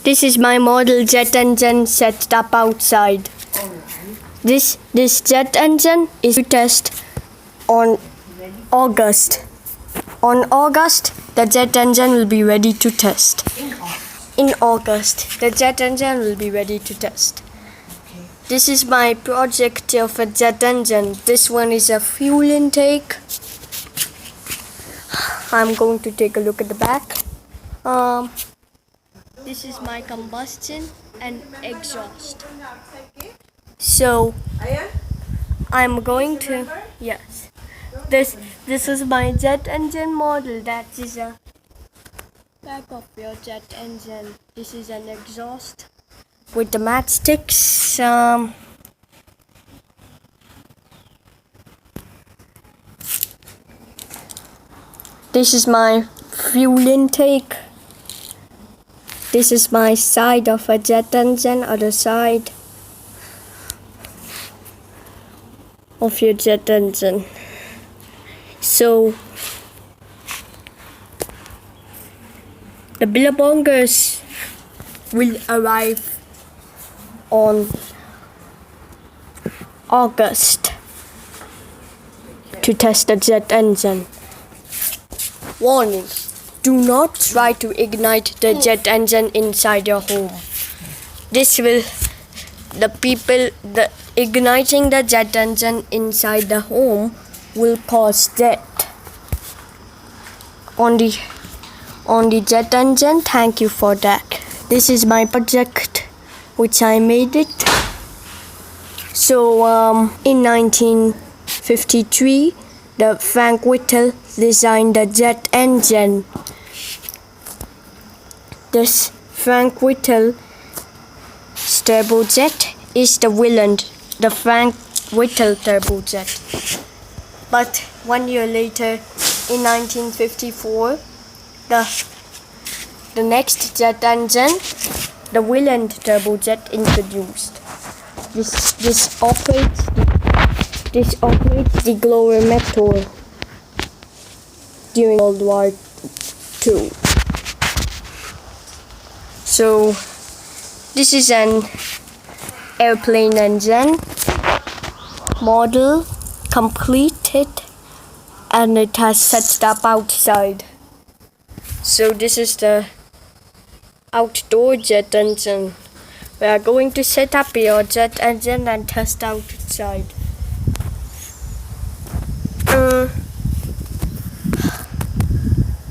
This is my model jet engine set up outside. This jet engine is to test on August. On August, the jet engine will be ready to test. In August, the jet engine will be ready to test. This is my project of a jet engine. This one is a fuel intake. I'm going to take a look at the back. This is my combustion and exhaust. So I'm going to, yes. This is my jet engine model. That is a back of your jet engine. This is an exhaust with the matchsticks. This is my fuel intake. This is my side of a jet engine, other side of your jet engine. So the Billabongers will arrive on August to test the jet engine. Warning: do not try to ignite the jet engine inside your home. Igniting the jet engine inside the home will cause death on the jet engine. Thank you for that. This is my project, which I made it. So in 1953, the Frank Whittle designed the jet engine. This Frank Whittle turbojet is the villain, the Frank Whittle turbojet. But 1 year later, in 1954, the next jet engine, the villain turbojet, introduced. This operates the calorimeter during World War II. So this is an airplane engine model completed, and it has set up outside. So this is the outdoor jet engine. We are going to set up your jet engine and test outside.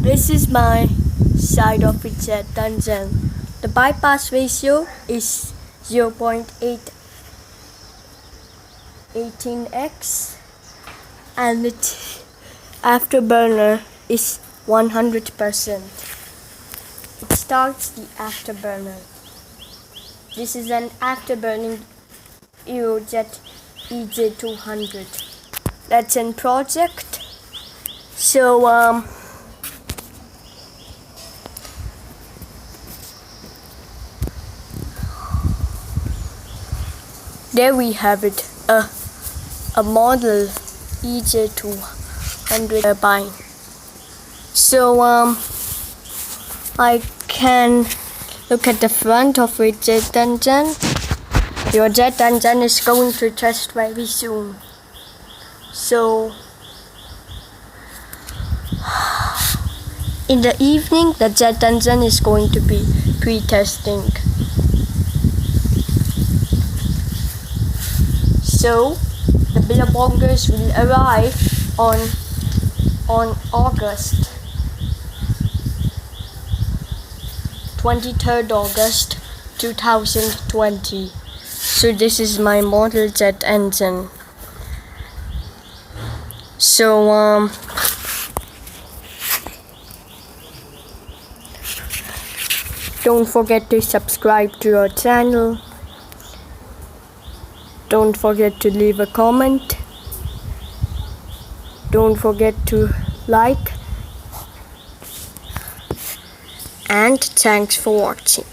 This is my side of the jet engine. The bypass ratio is 0.18x, and its afterburner is 100%. It starts the afterburner. This is an afterburning Eurojet EJ200. That's in project. So there we have it, a model EJ200 turbine. So I can look at the front of a jet engine. Your jet engine is going to test very soon. So in the evening, the jet engine is going to be pre-testing. So the Billabongers will arrive on August 23rd August 2020. So this is my model jet engine. So don't forget to subscribe to our channel. Don't forget to leave a comment. Don't forget to like. And thanks for watching.